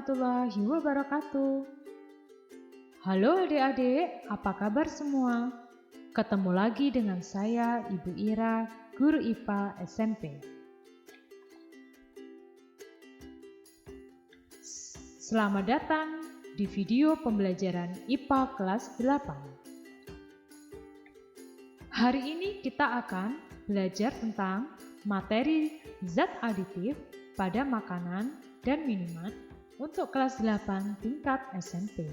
warahmatullahi wabarakatuh. Halo adik-adik, apa kabar semua? Ketemu lagi dengan saya, Ibu Ira, guru IPA SMP. Selamat datang di video pembelajaran IPA kelas 8. Hari ini kita akan belajar tentang materi zat aditif pada makanan dan minuman untuk kelas 8 tingkat SMP.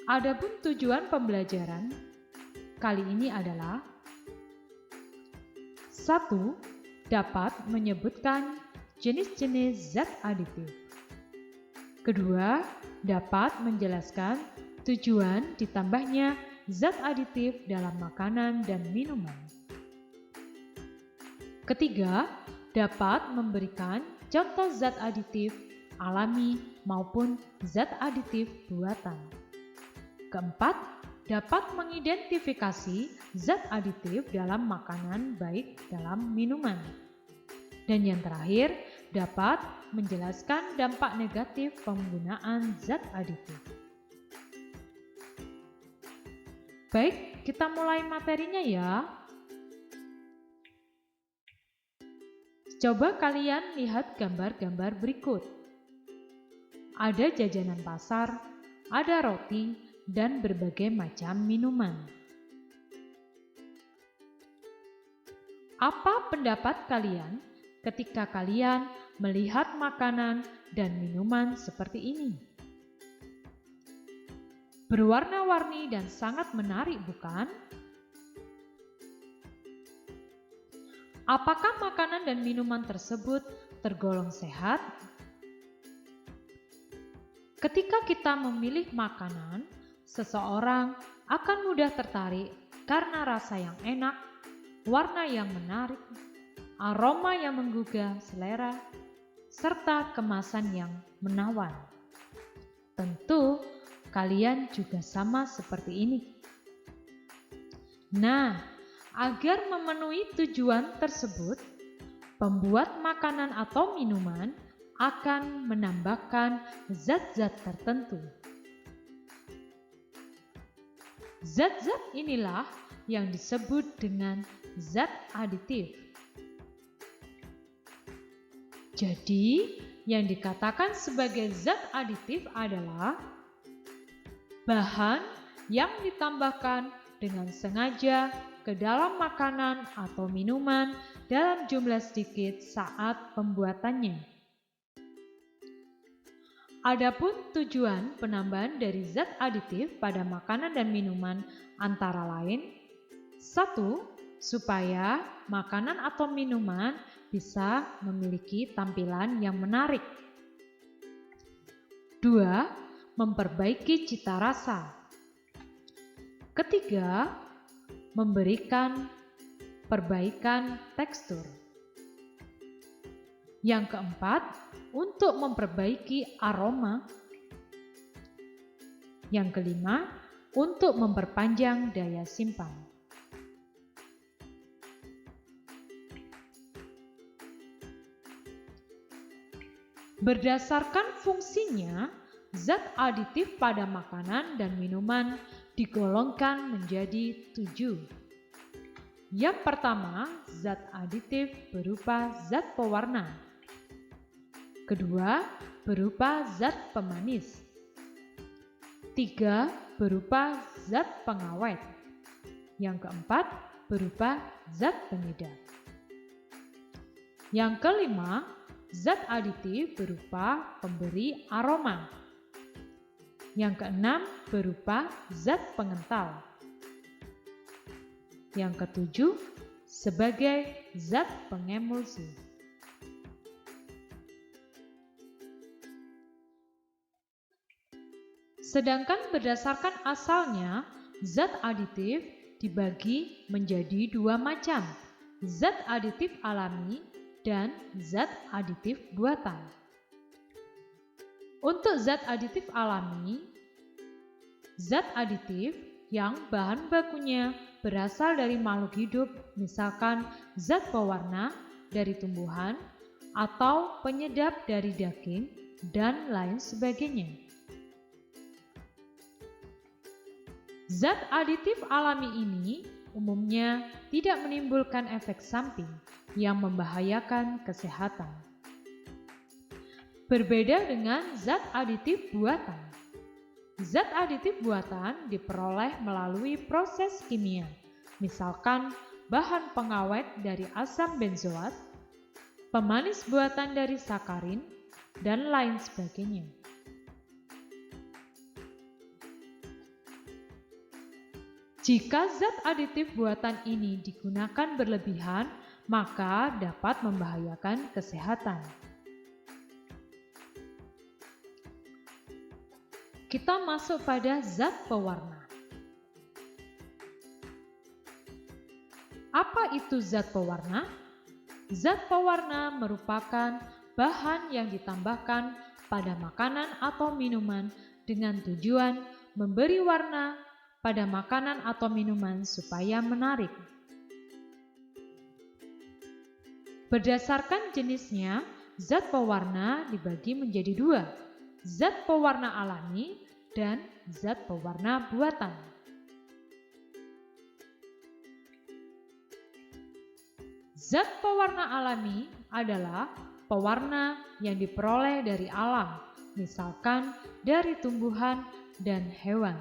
Adapun tujuan pembelajaran kali ini adalah 1. Dapat menyebutkan jenis-jenis zat aditif. Kedua, dapat menjelaskan tujuan ditambahnya zat aditif dalam makanan dan minuman. Ketiga, dapat memberikan contoh zat aditif alami maupun zat aditif buatan. Keempat, dapat mengidentifikasi zat aditif dalam makanan baik dalam minuman. Dan yang terakhir, dapat menjelaskan dampak negatif penggunaan zat aditif. Baik, kita mulai materinya ya. Coba kalian lihat gambar-gambar berikut. Ada jajanan pasar, ada roti, dan berbagai macam minuman. Apa pendapat kalian ketika kalian melihat makanan dan minuman seperti ini? Berwarna-warni dan sangat menarik, bukan? Apakah makanan dan minuman tersebut tergolong sehat? Ketika kita memilih makanan, seseorang akan mudah tertarik karena rasa yang enak, warna yang menarik, aroma yang menggugah selera, serta kemasan yang menawan. Tentu, kalian juga sama seperti ini. Nah, agar memenuhi tujuan tersebut, pembuat makanan atau minuman akan menambahkan zat-zat tertentu. Zat-zat inilah yang disebut dengan zat aditif. Jadi, yang dikatakan sebagai zat aditif adalah bahan yang ditambahkan dengan sengaja ke dalam makanan atau minuman dalam jumlah sedikit saat pembuatannya. Adapun tujuan penambahan dari zat aditif pada makanan dan minuman antara lain: 1. Supaya makanan atau minuman bisa memiliki tampilan yang menarik. 2. Memperbaiki cita rasa. Ketiga, memberikan perbaikan tekstur. Yang keempat, untuk memperbaiki aroma. Yang kelima, untuk memperpanjang daya simpan. Berdasarkan fungsinya, zat aditif pada makanan dan minuman digolongkan menjadi 7. Yang pertama, zat aditif berupa zat pewarna. Kedua, berupa zat pemanis. 3, berupa zat pengawet. Yang keempat, berupa zat penyedap. Yang kelima, zat aditif berupa pemberi aroma. Yang keenam, berupa zat pengental. Yang ketujuh, sebagai zat pengemulsi. Sedangkan berdasarkan asalnya, zat aditif dibagi menjadi 2 macam, zat aditif alami dan zat aditif buatan. Untuk zat aditif alami, zat aditif yang bahan bakunya berasal dari makhluk hidup, misalkan zat pewarna dari tumbuhan, atau penyedap dari daging, dan lain sebagainya. Zat aditif alami ini umumnya tidak menimbulkan efek samping yang membahayakan kesehatan. Berbeda dengan zat aditif buatan. Zat aditif buatan diperoleh melalui proses kimia, misalkan bahan pengawet dari asam benzoat, pemanis buatan dari sakarin, dan lain sebagainya. Jika zat aditif buatan ini digunakan berlebihan, maka dapat membahayakan kesehatan. Kita masuk pada zat pewarna. Apa itu zat pewarna? Zat pewarna merupakan bahan yang ditambahkan pada makanan atau minuman dengan tujuan memberi warna pada makanan atau minuman supaya menarik. Berdasarkan jenisnya, zat pewarna dibagi menjadi dua, zat pewarna alami dan zat pewarna buatan. Zat pewarna alami adalah pewarna yang diperoleh dari alam, misalkan dari tumbuhan dan hewan.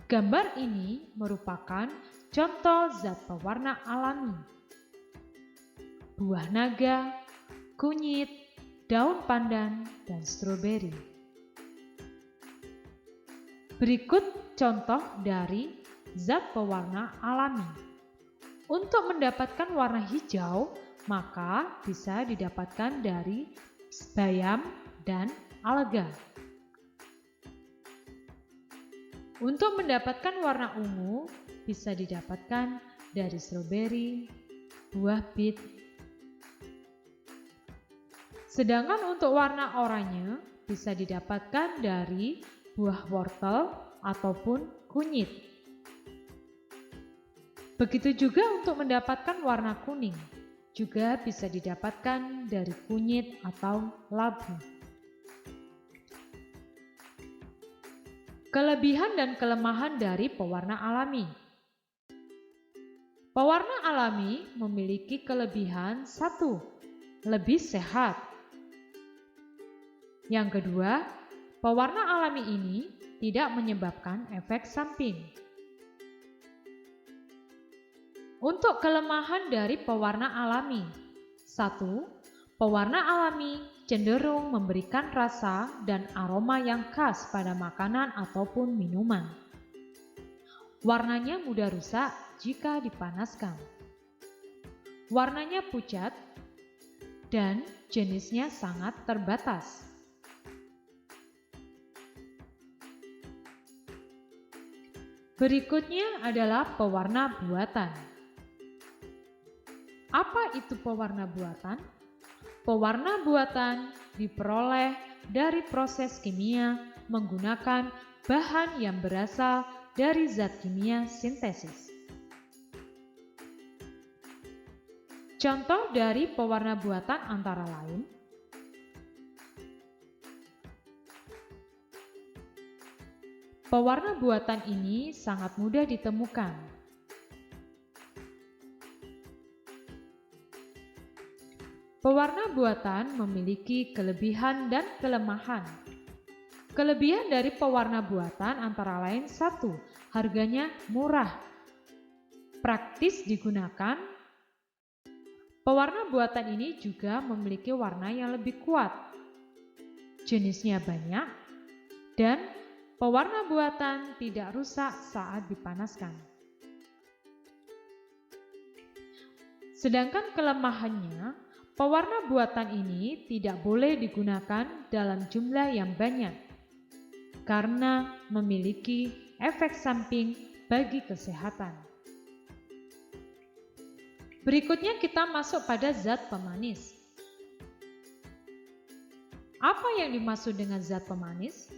Gambar ini merupakan contoh zat pewarna alami. Buah naga, kunyit, daun pandan, dan stroberi. Berikut contoh dari zat pewarna alami. Untuk mendapatkan warna hijau, maka bisa didapatkan dari bayam dan alga. Untuk mendapatkan warna ungu, bisa didapatkan dari stroberi, buah bit. Sedangkan untuk warna oranye, bisa didapatkan dari buah wortel ataupun kunyit. Begitu juga untuk mendapatkan warna kuning, juga bisa didapatkan dari kunyit atau labu. Kelebihan dan kelemahan dari pewarna alami. Pewarna alami memiliki kelebihan satu, lebih sehat. Yang kedua, pewarna alami ini tidak menyebabkan efek samping. Untuk kelemahan dari pewarna alami. 1. Pewarna alami cenderung memberikan rasa dan aroma yang khas pada makanan ataupun minuman. Warnanya mudah rusak jika dipanaskan. Warnanya pucat dan jenisnya sangat terbatas. Berikutnya adalah pewarna buatan. Apa itu pewarna buatan? Pewarna buatan diperoleh dari proses kimia menggunakan bahan yang berasal dari zat kimia sintesis. Contoh dari pewarna buatan antara lain: pewarna buatan ini sangat mudah ditemukan. Pewarna buatan memiliki kelebihan dan kelemahan. Kelebihan dari pewarna buatan antara lain: 1. Harganya murah, praktis digunakan. Pewarna buatan ini juga memiliki warna yang lebih kuat, jenisnya banyak, dan pewarna buatan tidak rusak saat dipanaskan. Sedangkan kelemahannya, pewarna buatan ini tidak boleh digunakan dalam jumlah yang banyak karena memiliki efek samping bagi kesehatan. Berikutnya kita masuk pada zat pemanis. Apa yang dimaksud dengan zat pemanis?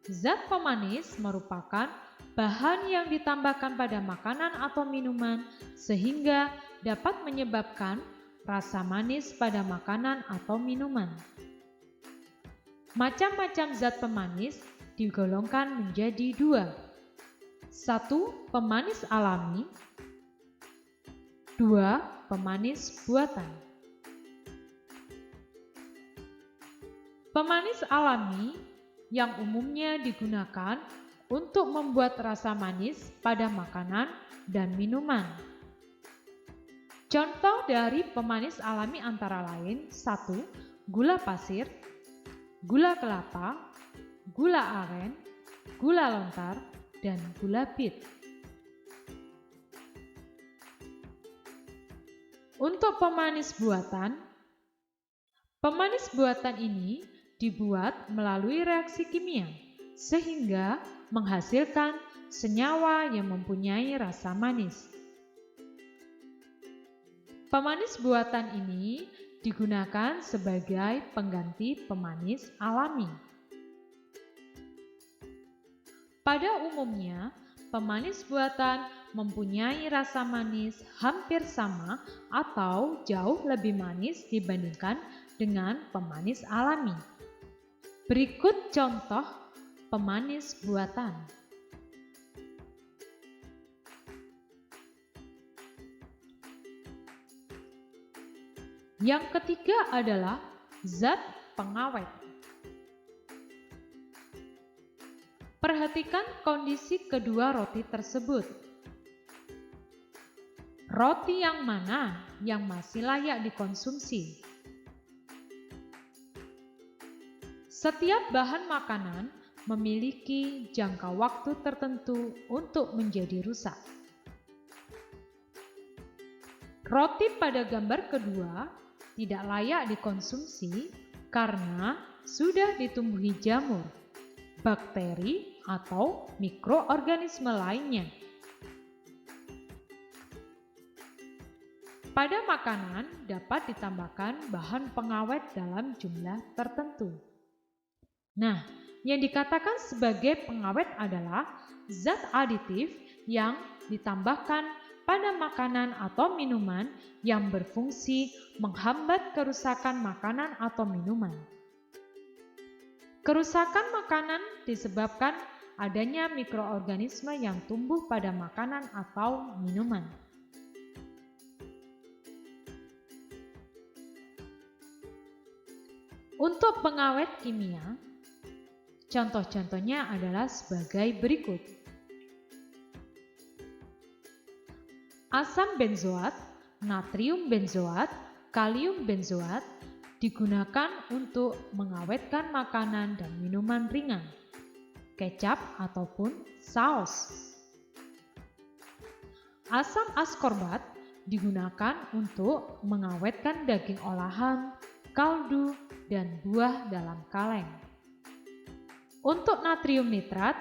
Zat pemanis merupakan bahan yang ditambahkan pada makanan atau minuman sehingga dapat menyebabkan rasa manis pada makanan atau minuman. Macam-macam zat pemanis digolongkan menjadi dua. 1. Pemanis alami. 2. Pemanis buatan. Pemanis alami yang umumnya digunakan untuk membuat rasa manis pada makanan dan minuman. Contoh dari pemanis alami antara lain 1. Gula pasir, gula kelapa, gula aren, gula lontar, dan gula bit. Untuk pemanis buatan ini dibuat melalui reaksi kimia sehingga menghasilkan senyawa yang mempunyai rasa manis. Pemanis buatan ini digunakan sebagai pengganti pemanis alami. Pada umumnya, pemanis buatan mempunyai rasa manis hampir sama atau jauh lebih manis dibandingkan dengan pemanis alami. Berikut contoh pemanis buatan. Yang ketiga adalah zat pengawet. Perhatikan kondisi kedua roti tersebut. Roti yang mana yang masih layak dikonsumsi? Setiap bahan makanan memiliki jangka waktu tertentu untuk menjadi rusak. Roti pada gambar kedua tidak layak dikonsumsi karena sudah ditumbuhi jamur, bakteri, atau mikroorganisme lainnya. Pada makanan dapat ditambahkan bahan pengawet dalam jumlah tertentu. Nah, yang dikatakan sebagai pengawet adalah zat aditif yang ditambahkan pada makanan atau minuman yang berfungsi menghambat kerusakan makanan atau minuman. Kerusakan makanan disebabkan adanya mikroorganisme yang tumbuh pada makanan atau minuman. Untuk pengawet kimia, contoh-contohnya adalah sebagai berikut. Asam benzoat, natrium benzoat, kalium benzoat digunakan untuk mengawetkan makanan dan minuman ringan, kecap ataupun saus. Asam askorbat digunakan untuk mengawetkan daging olahan, kaldu, dan buah dalam kaleng. Untuk natrium nitrat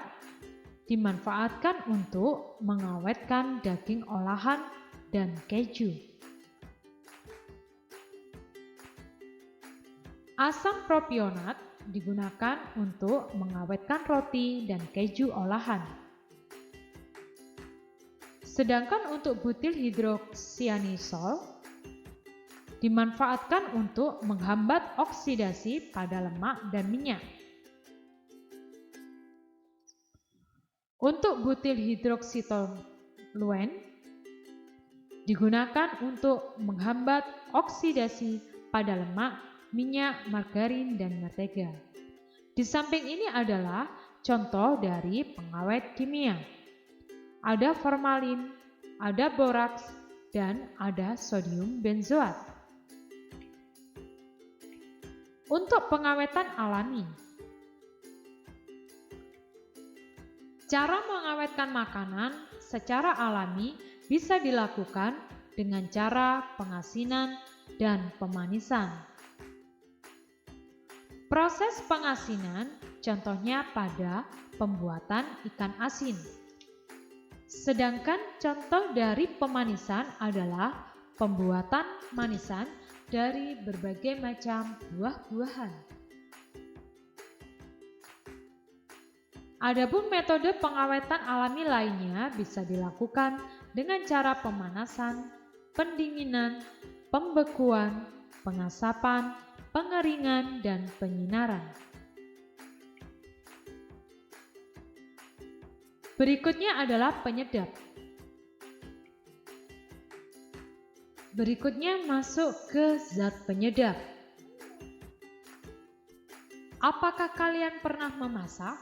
dimanfaatkan untuk mengawetkan daging olahan dan keju. Asam propionat digunakan untuk mengawetkan roti dan keju olahan. Sedangkan untuk butil hidroksianisol dimanfaatkan untuk menghambat oksidasi pada lemak dan minyak. Untuk butil hidroksitoluen digunakan untuk menghambat oksidasi pada lemak, minyak, margarin, dan mentega. Di samping ini adalah contoh dari pengawet kimia. Ada formalin, ada boraks, dan ada sodium benzoat. Untuk pengawetan alami, cara mengawetkan makanan secara alami bisa dilakukan dengan cara pengasinan dan pemanisan. Proses pengasinan contohnya pada pembuatan ikan asin. Sedangkan contoh dari pemanisan adalah pembuatan manisan dari berbagai macam buah-buahan. Adapun metode pengawetan alami lainnya bisa dilakukan dengan cara pemanasan, pendinginan, pembekuan, pengasapan, pengeringan, dan penyinaran. Berikutnya adalah penyedap. Berikutnya masuk ke zat penyedap. Apakah kalian pernah memasak?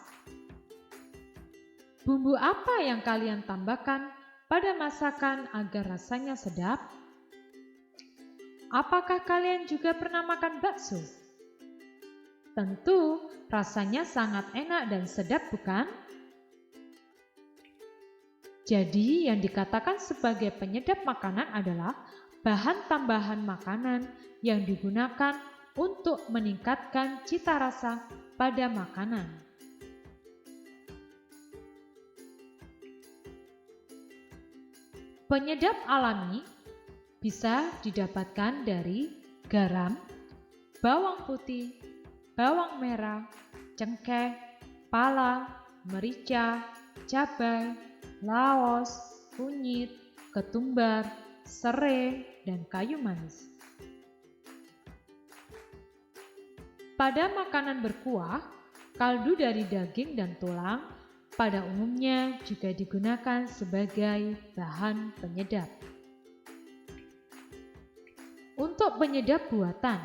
Bumbu apa yang kalian tambahkan pada masakan agar rasanya sedap? Apakah kalian juga pernah makan bakso? Tentu rasanya sangat enak dan sedap, bukan? Jadi yang dikatakan sebagai penyedap makanan adalah bahan tambahan makanan yang digunakan untuk meningkatkan cita rasa pada makanan. Penyedap alami bisa didapatkan dari garam, bawang putih, bawang merah, cengkeh, pala, merica, cabai, laos, kunyit, ketumbar, serai, dan kayu manis. Pada makanan berkuah, kaldu dari daging dan tulang pada umumnya juga digunakan sebagai bahan penyedap. Untuk penyedap buatan,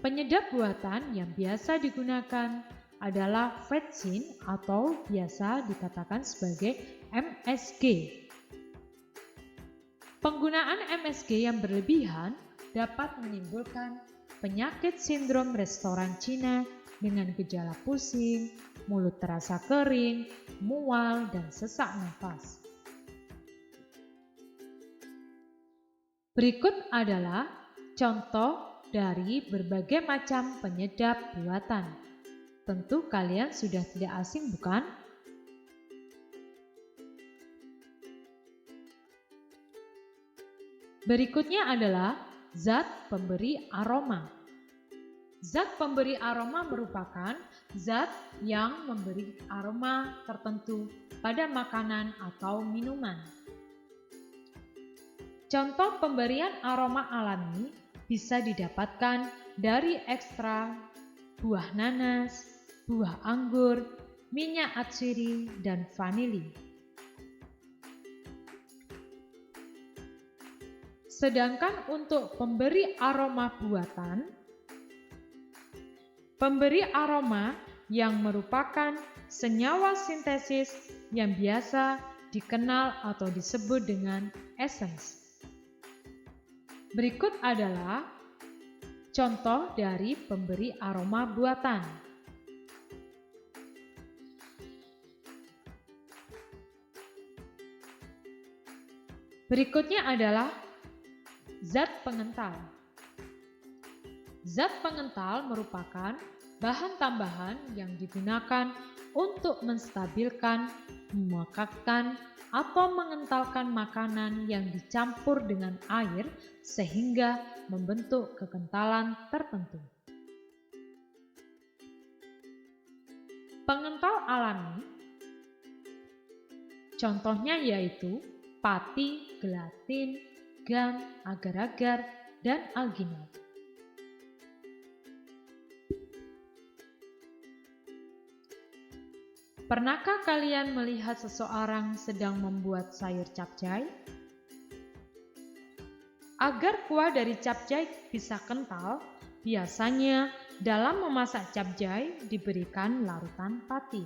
penyedap buatan yang biasa digunakan adalah vetsin atau biasa dikatakan sebagai MSG. Penggunaan MSG yang berlebihan dapat menimbulkan penyakit sindrom restoran Cina dengan gejala pusing, mulut terasa kering, mual, dan sesak nafas. Berikut adalah contoh dari berbagai macam penyedap buatan. Tentu kalian sudah tidak asing, bukan? Berikutnya adalah zat pemberi aroma. Zat pemberi aroma merupakan zat yang memberi aroma tertentu pada makanan atau minuman. Contoh pemberian aroma alami bisa didapatkan dari ekstrak buah nanas, buah anggur, minyak atsiri, dan vanili. Sedangkan untuk pemberi aroma buatan, pemberi aroma yang merupakan senyawa sintesis yang biasa dikenal atau disebut dengan essence. Berikut adalah contoh dari pemberi aroma buatan. Berikutnya adalah zat pengental. Zat pengental merupakan bahan tambahan yang digunakan untuk menstabilkan, memekatkan, atau mengentalkan makanan yang dicampur dengan air sehingga membentuk kekentalan tertentu. Pengental alami contohnya yaitu pati, gelatin, gam, agar-agar, dan alginat. Pernahkah kalian melihat seseorang sedang membuat sayur capcay? Agar kuah dari capcay bisa kental, biasanya dalam memasak capcay diberikan larutan pati.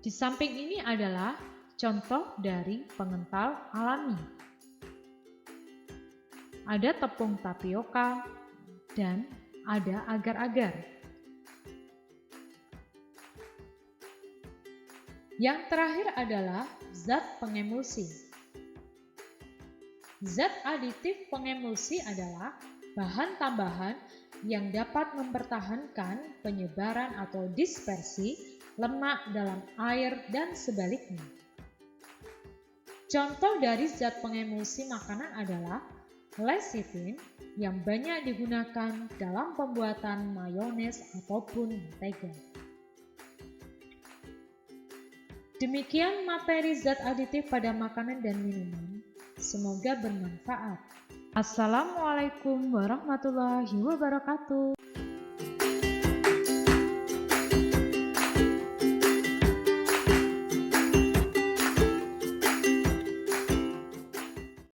Di samping ini adalah contoh dari pengental alami. Ada tepung tapioka dan ada agar-agar. Yang terakhir adalah zat pengemulsi. Zat aditif pengemulsi adalah bahan tambahan yang dapat mempertahankan penyebaran atau dispersi lemak dalam air dan sebaliknya. Contoh dari zat pengemulsi makanan adalah lecithin yang banyak digunakan dalam pembuatan mayones ataupun mentega. Demikian materi zat aditif pada makanan dan minuman. Semoga bermanfaat. Assalamualaikum warahmatullahi wabarakatuh.